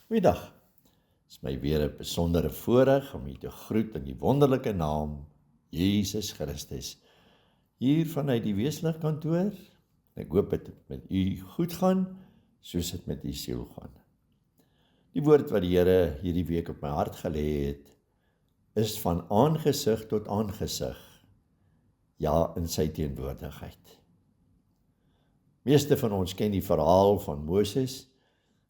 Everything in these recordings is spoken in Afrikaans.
Goeiedag. Het is my weer 'n besondere voorreg om u te groet in die wonderlike naam Jesus Christus. Hier vanuit die Weeslig kantoor. Ek hoop dit met u goed gaan, soos dit met u siel gaan. Die woord wat die Here hierdie week op my hart gelê het, is van aangesig tot aangesig. Ja, in sy teenwoordigheid. Meeste van ons ken die verhaal van Moses,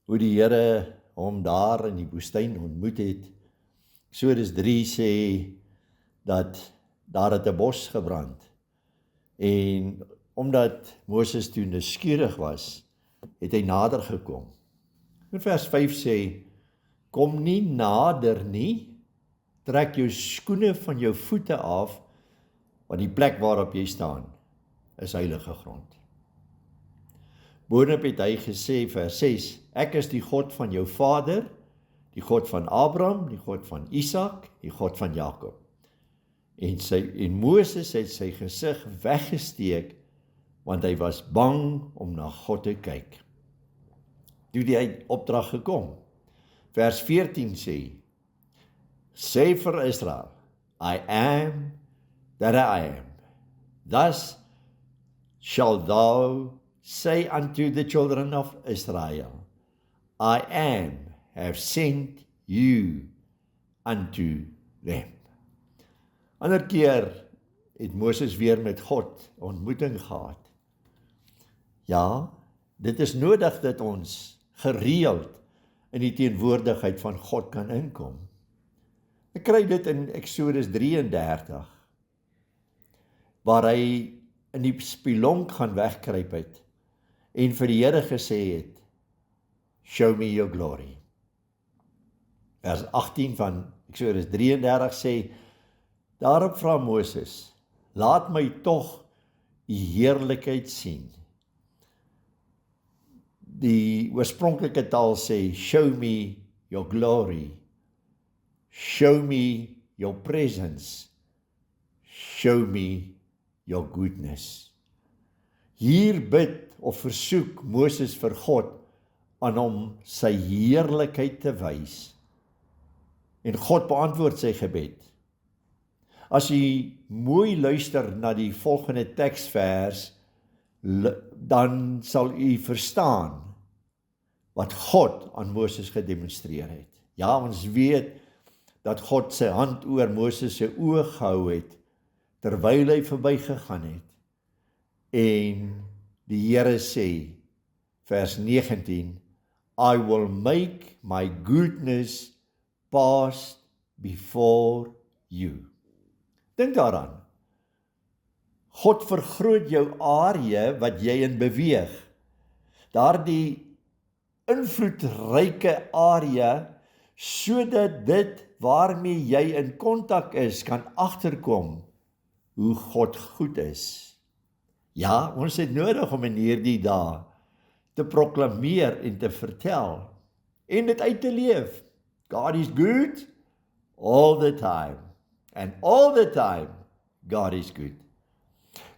hoe die Here hom daar in die woestyn ontmoet het. Eksodus 3 sê dat daar het 'n bos gebrand. En omdat Moses toe nuuskierig was, het hy nader gekom. In vers 5 sê, kom nie nader nie, trek jou skoene van jou voete af, want die plek waarop jy staan, is heilige grond. Boonop het hy gesê, vers 6, ek is die God van jou vader, die God van Abraham, die God van Isak, die God van Jakob. En Moses het sy gesig weggesteek, want hy was bang om na God te kyk. Toe die opdrag gekom. Vers 14 sê vir Israel, I am that I am. Thus shall thou say unto the children of Israel, I am, have sent you unto them. Ander keer het Moses weer met God ontmoeting gehad. Ja, dit is nodig dat ons gereeld in die teenwoordigheid van God kan inkom. Ek kry dit in Eksodus 33, waar hy in die spilonk gaan wegkruip het, en vir die Here gesê het, show me your glory. Vers 18 van Eksodus 33 sê, daarop vra Moses, laat my tog die heerlikheid sien. Die oorspronklike taal sê, show me your glory, show me your presence, show me your goodness. Hier bid of versoek Moses vir God aan hom sy heerlikheid te wys. En God beantwoord sy gebed. As u mooi luister na die volgende teksvers, dan sal u verstaan wat God aan Moses gedemonstreer het. Ja, ons weet dat God sy hand oor Moses se oë gehou het, terwyl hy verbygegaan het. En die Here sê, vers 19, I will make my goodness pass before you. Dink daaraan. God vergroot jou area wat jy in beweeg. Daardie invloedryke area, sodat dit waarmee jy in kontak is, kan agterkom hoe God goed is. Ja, ons het nodig om in hierdie dae te proklameer en te vertel, en dit uit te leef. God is good all the time, and all the time God is good.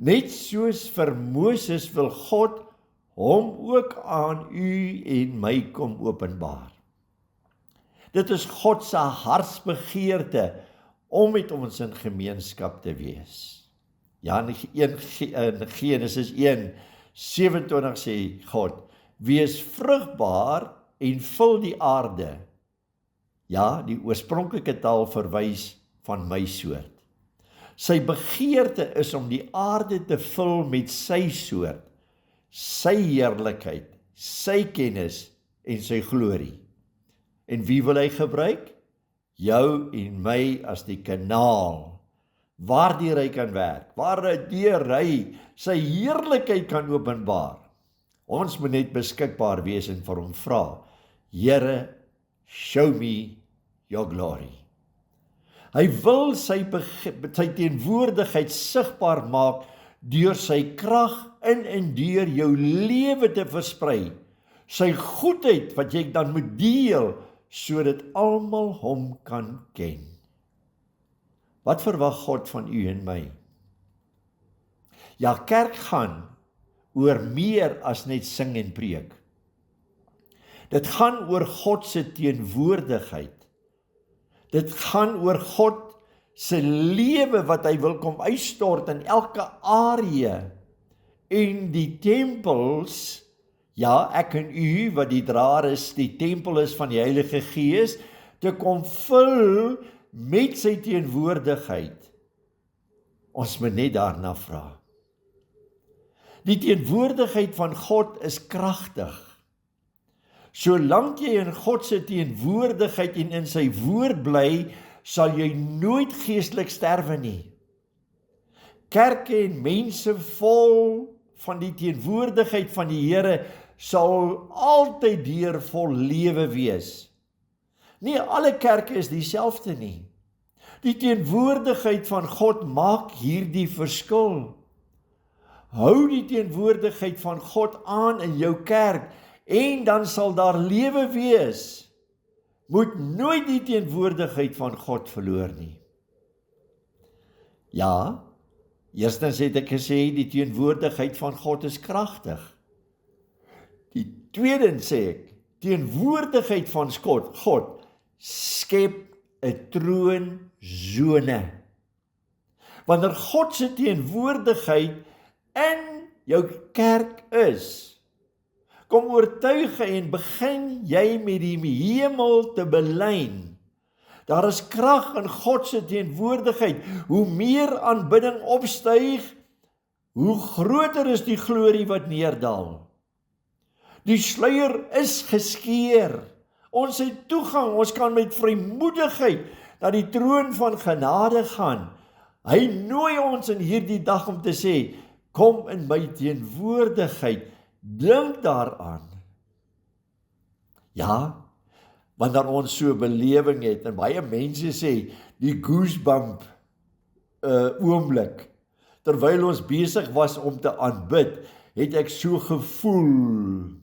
Net soos vir Moses wil God hom ook aan u en my kom openbaar. Dit is God se hartsbegeerte om met ons in gemeenskap te wees. Ja, in Genesis 1:27 sê God, wees vrugbaar en vul die aarde. Ja, die oorspronklike taal verwys van my soort. Sy begeerte is om die aarde te vul met sy soort, sy heerlikheid, sy kennis en sy glorie. En wie wil hy gebruik? Jou en my as die kanaal, waardeur hy kan werk, waardeur hy sy heerlikheid kan openbaar. Ons moet net beskikbaar wees en vir hom vra, Here, show me your glory. Hy wil sy teenwoordigheid sigbaar maak deur sy krag in en deur jou lewe te versprei. Sy goedheid wat jy dan moet deel, sodat almal hom kan ken. Wat verwag God van u en my? Ja, kerk gaan oor meer as net sing en preek. Dit gaan oor God se teenwoordigheid. Dit gaan oor God se lewe wat hy wil kom uitstort in elke area. En die tempels, ja, ek en u wat die draer is, die tempel is van die Heilige Gees, te kom vul met sy teenwoordigheid. Ons moet net daarna vra. Die teenwoordigheid van God is kragtig. Solank jy in God se teenwoordigheid en in sy woord bly, sal jy nooit geestelik sterwe nie. Kerke en mense vol van die teenwoordigheid van die Here sal altyd deurvol lewe wees. Nie alle kerke is dieselfde nie. Die teenwoordigheid van God maak hierdie verskil. Hou die teenwoordigheid van God aan in jou kerk en dan sal daar lewe wees. Moet nooit die teenwoordigheid van God verloor nie. Ja, eerstens het ek gesê die teenwoordigheid van God is kragtig. Die tweedens sê ek, teenwoordigheid van God skep 'n troonsone. Wanneer God se teenwoordigheid in jou kerk is, kom oortuig en begin jy met die hemel te belyn. Daar is krag in God se teenwoordigheid. Hoe meer aanbidding opstyg, hoe groter is die glorie wat neerdal. Die sluier is geskeur. Ons het toegang, ons kan met vrymoedigheid na die troon van genade gaan. Hy nooi ons in hierdie dag om te sê, kom in my teenwoordigheid, dink daaraan. Ja, wanneer ons so belewing het, en baie mense sê, die goosebump oomblik, terwyl ons besig was om te aanbid, het ek so gevoel.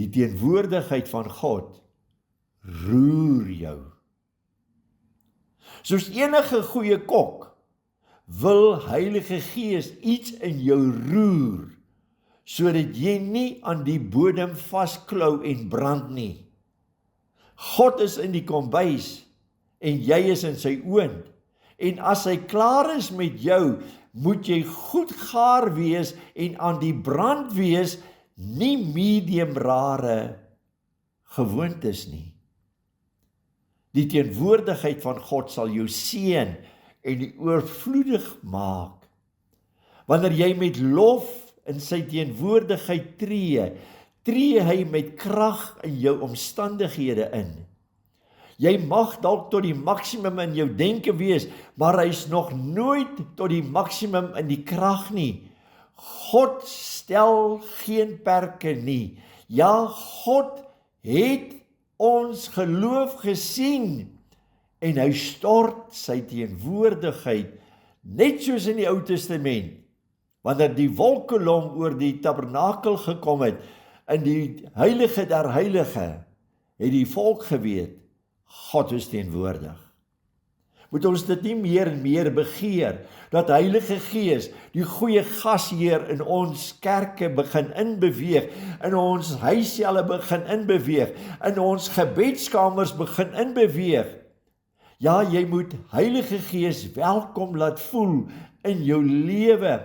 Die teenwoordigheid van God roer jou. Soos enige goeie kok, wil Heilige Gees iets in jou roer, sodat jy nie aan die bodem vasklou en brand nie. God is in die kombuis, en jy is in sy oond, en as hy klaar is met jou, moet jy goed gaar wees, en aan die brand wees, nie medium rare gewoontes nie. Die teenwoordigheid van God sal jou seën en die oorvloedig maak. Wanneer jy met lof in sy teenwoordigheid tree hy met krag in jou omstandighede in. Jy mag dalk tot die maksimum in jou denke wees, maar hy is nog nooit tot die maksimum in die krag nie. God stel geen perke nie. Ja, God het ons geloof gesien en hy stort sy teenwoordigheid net soos in die Ou Testament. Wanneer die wolkkolom oor die tabernakel gekom het, in die heilige der heilige, het die volk geweet, God is teenwoordig. Moet ons dit nie meer en meer begeer, dat Heilige Gees, die goeie gasheer in ons kerke begin inbeweeg, in ons huisjelle begin inbeweeg, in ons gebedskamers begin inbeweeg. Ja, jy moet Heilige Gees welkom laat voel in jou lewe.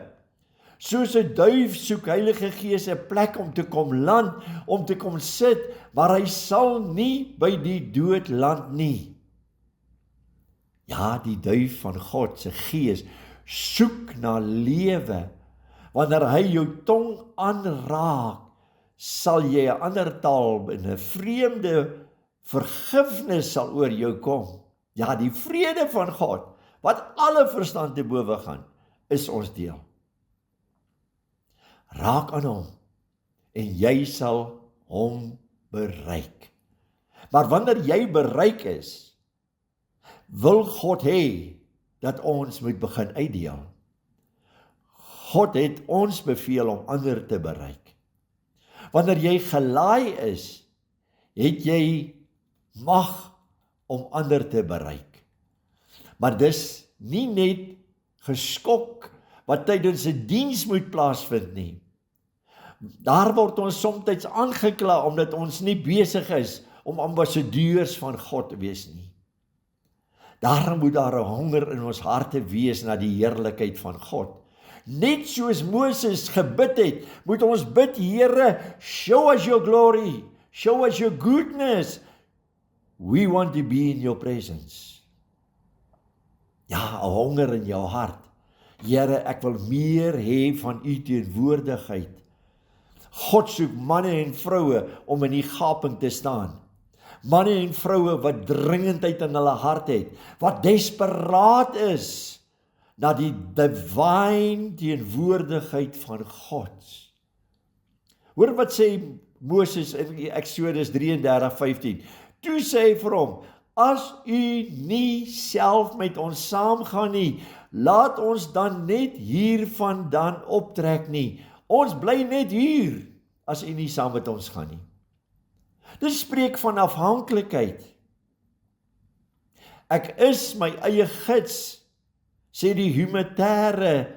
Soos 'n duif soek Heilige Gees 'n plek om te kom land, om te kom sit, maar hy sal nie by die dood land nie. Ja, die duif van God se Gees soek na lewe. Wanneer hy jou tong aanraak, sal jy 'n ander taal in 'n vreemde vergifnis sal oor jou kom. Ja, die vrede van God, wat alle verstand te bowe gaan, is ons deel. Raak aan hom, en jy sal hom bereik. Maar wanneer jy bereik is, wil God hê dat ons moet begin uitdeel. God het ons beveel om ander te bereik. Wanneer jy gelaai is, het jy mag om ander te bereik. Maar dis nie net geskok wat tydens 'n diens moet plaasvind nie. Daar word ons soms aangekla omdat ons nie besig is om ambassadeurs van God te wees nie. Daarom moet daar 'n honger in ons harte wees na die heerlikheid van God. Net soos Moses gebid het, moet ons bid, Here, show us your glory, show us your goodness. We want to be in your presence. Ja, 'n honger in jou hart. Here, ek wil meer hê van u teenwoordigheid. God soek manne en vroue om in die gaping te staan. Manne en vroue wat dringendheid in hulle hart het, wat desperaat is na die divine teenwoordigheid van God. Hoor wat sê Moses in Exodus 33:15. Toe sê hy vir hom, as u nie self met ons saamgaan nie, laat ons dan net hiervandaan optrek nie. Ons bly net hier, as u nie saam met ons gaan nie. Dit spreek van afhanklikheid. Ek is my eie gids, sê die humanitêre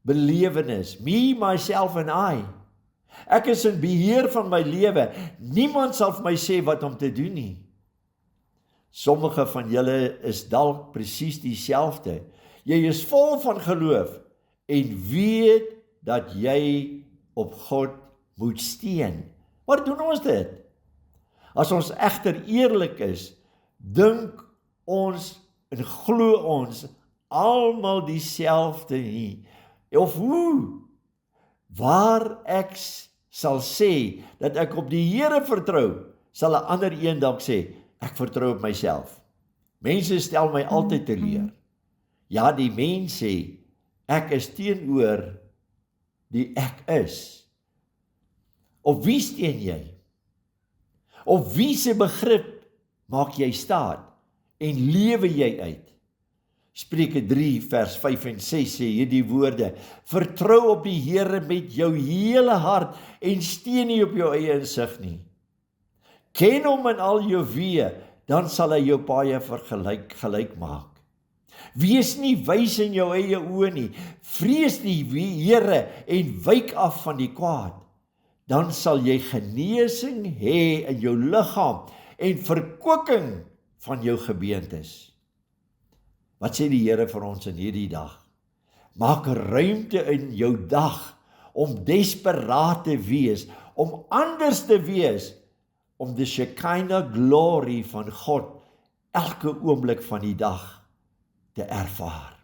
belewenis. Me, myself and I. Ek is in beheer van my lewe. Niemand sal vir my sê wat om te doen nie. Sommige van julle is dalk presies dieselfde. Jy is vol van geloof en weet dat jy op God moet steun. Maar doen ons dit? As ons egter eerlik is, dink ons en glo ons almal dieselfde nie. Of hoe? Waar ek sal sê dat ek op die Here vertrou, sal 'n ander een dalk sê, ek vertrou op myself. Mense stel my altyd teleur. Ja, die mens sê, ek is teenoor die ek is. Op wie steun jy? Op wie se begrip maak jy staat en lewe jy uit? Spreuke 3 vers 5 en 6 sê hierdie woorde, vertrou op die Here met jou hele hart en steun nie op jou eie insig nie. Ken hom in al jou weë, dan sal hy jou paaie gelyk maak. Wees nie wys in jou eie oë nie, vrees die Here en wyk af van die kwaad. Dan sal jy genesing hê in jou liggaam en verkwikking van jou gebeentes. Wat sê die Here vir ons in hierdie dag? Maak ruimte in jou dag om desperaat te wees, om anders te wees, om die Shekinah glory van God elke oomblik van die dag te ervaar.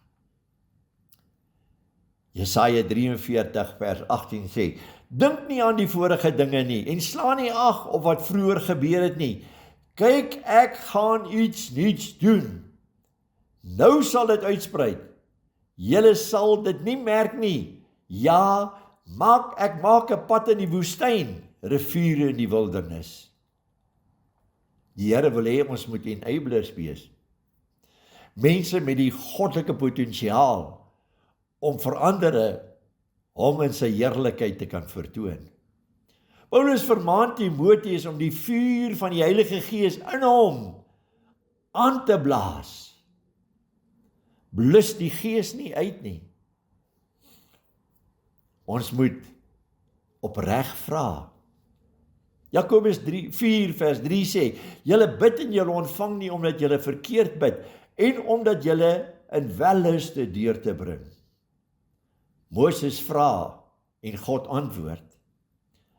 Jesaja 43 vers 18 sê, dink nie aan die vorige dinge nie, en sla nie ag op wat vroeër gebeur het nie. Kyk, ek gaan iets nuuts doen. Nou sal dit uitsprei. Julle sal dit nie merk nie. Ja, ek maak 'n pad in die woestyn, riviere in die wildernis. Die Here wil hê ons moet enablers wees. Mense met die goddelike potensiaal om vir ander hom in sy heerlikheid te kan vertoon. Paulus vermaan Timoteus om die vuur van die Heilige Gees in hom aan te blaas. Blus die Gees nie uit nie. Ons moet opreg vra. Jakobus 4 vers 3 sê, julle bid en julle ontvang nie omdat julle verkeerd bid, en omdat julle in welluste deur te bring. Moses vra en God antwoord.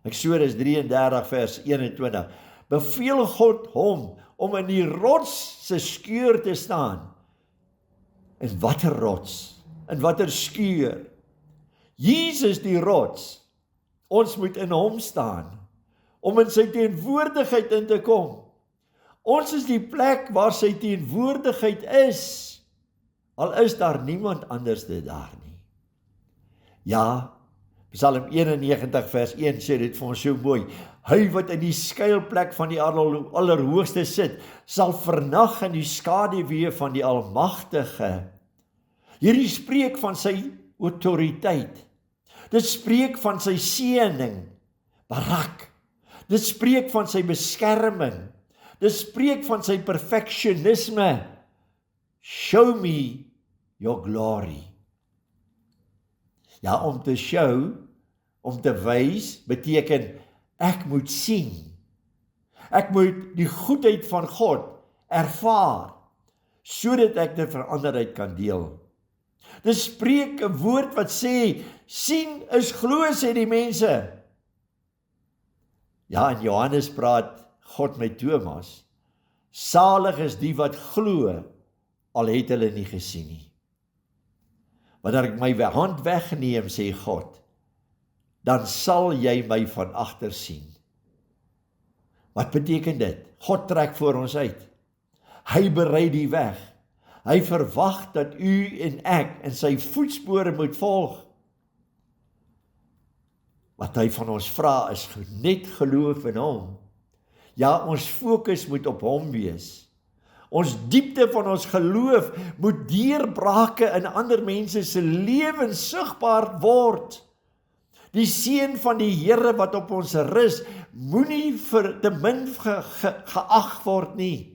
Eksodus 33 vers 21. Beveel God hom om in die rots se skeur te staan. En watter rots? En watter skeur? Jesus die rots. Ons moet in hom staan om in sy teenwoordigheid in te kom. Ons is die plek waar sy teenwoordigheid is, al is daar niemand anders daar nie. Ja, Psalm 91 vers 1 sê dit vir ons so mooi, hy wat in die skuilplek van die Allerhoogste sit, sal vernag in die skaduwee van die Almagtige. Hierdie spreek van sy autoriteit, dit spreek van sy seëning, barak, dit spreek van sy beskerming, dit spreek van sy perfeksionisme. Show me your glory. Ja, om te show, om te wys beteken ek moet sien. Ek moet die goedheid van God ervaar, sodat ek dit veranderheid kan deel. Dis Spreuke 'n woord wat sê, sien is glo, sê die mense. Ja, in Johannes praat God met Thomas, salig is die wat glo, al het hulle nie gesien nie. Wanneer ek my hand wegneem, sê God, dan sal jy my van agter sien. Wat beteken dit? God trek voor ons uit. Hy berei die weg. Hy verwag dat u en ek in sy voetspore moet volg. Wat hy van ons vra is net geloof in hom. Ja, ons fokus moet op hom wees. Ons diepte van ons geloof moet deurbrake in ander mense se lewens sigbaar word. Die seën van die Here wat op ons rus, moenie vir te min geag word nie.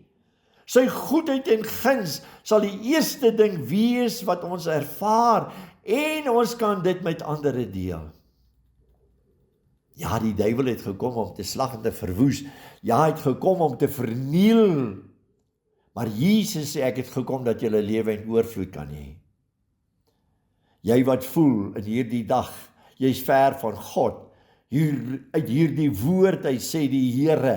Sy goedheid en guns sal die eerste ding wees wat ons ervaar en ons kan dit met ander deel. Ja, die duiwel het gekom om te slag en te verwoes. Ja, hy het gekom om te verniel. Maar Jesus sê, ek het gekom dat jy lewe en oorvloed kan hê. Jy wat voel in hierdie dag, jy is ver van God, uit hierdie woord, hy sê die Here,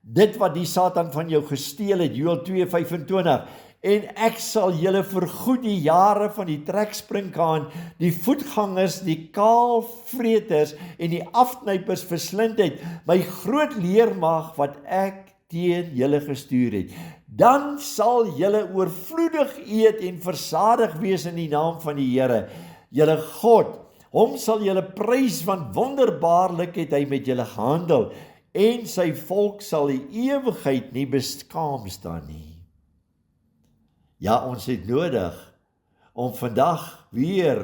dit wat die Satan van jou gesteel het, Joël 2:25, en ek sal julle vergoed die jare van die trekspringkaan, die voetgangers, die kaalvreters en die afknypers verslind het, my groot leermag wat ek teen julle gestuur het. Dan sal julle oorvloedig eet en versadig wees in die naam van die Here, julle God. Hom sal julle prys, want wonderbaarlik het hy met julle gehandel, en sy volk sal die ewigheid nie beskaam staan nie. Ja, ons het nodig om vandag weer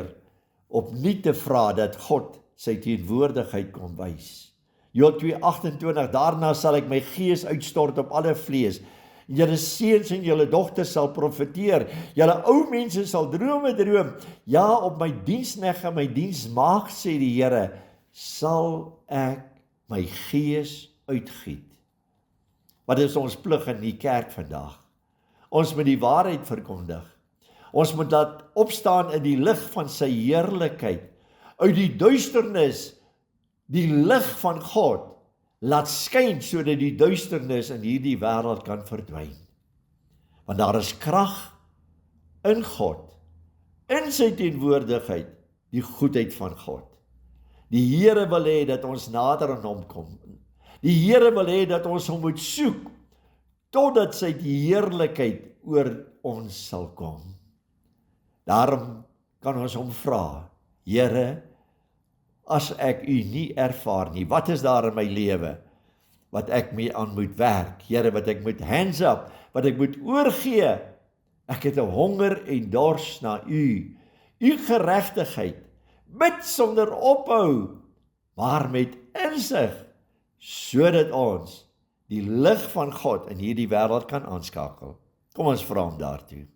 opnuut te vra dat God sy teenwoordigheid kom wys. Joël 2:28, daarna sal ek my gees uitstort op alle vlees. Julle seuns en julle dogters sal profeteer, julle ou mense sal drome droom. Ja, op my diensknegte, my diensmaagd, sê die Here, sal ek my gees uitgiet. Wat is ons plig in die kerk vandag? Ons moet die waarheid verkondig. Ons moet laat opstaan in die lig van sy heerlikheid. Uit die duisternis, die lig van God, laat skyn sodat die duisternis in hierdie wêreld kan verdwyn. Want daar is krag in God, in sy teenwoordigheid, die goedheid van God. Die Here wil hê dat ons nader aan hom kom. Die Here wil hê dat ons hom moet soek, totdat sy heerlikheid oor ons sal kom. Daarom kan ons hom vra, Here, as ek u nie ervaar nie, wat is daar in my lewe, wat ek mee aan moet werk? Here, wat ek moet hands up, wat ek moet oorgee. Ek het 'n honger en dors na u geregtigheid, bid sonder ophou, maar met insig, sodat ons die lig van God in hierdie wêreld kan aanskakel. Kom ons vra hom daartoe.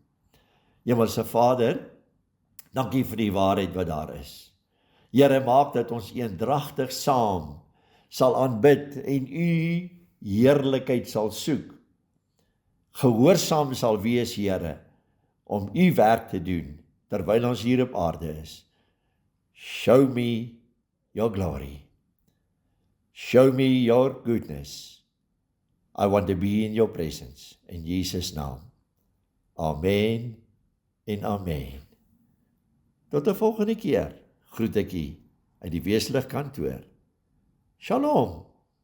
Hemelse Vader, dankie vir die waarheid wat daar is. Here, maak dat ons eendragtig saam sal aanbid en u heerlikheid sal soek. Gehoorsaam sal wees, Here, om u werk te doen terwyl ons hier op aarde is. Show me your glory. Show me your goodness. I want to be in your presence. In Jesus' naam. Amen en amen. Tot 'n volgende keer groet ek u uit die Weeslig kantoor. Shalom.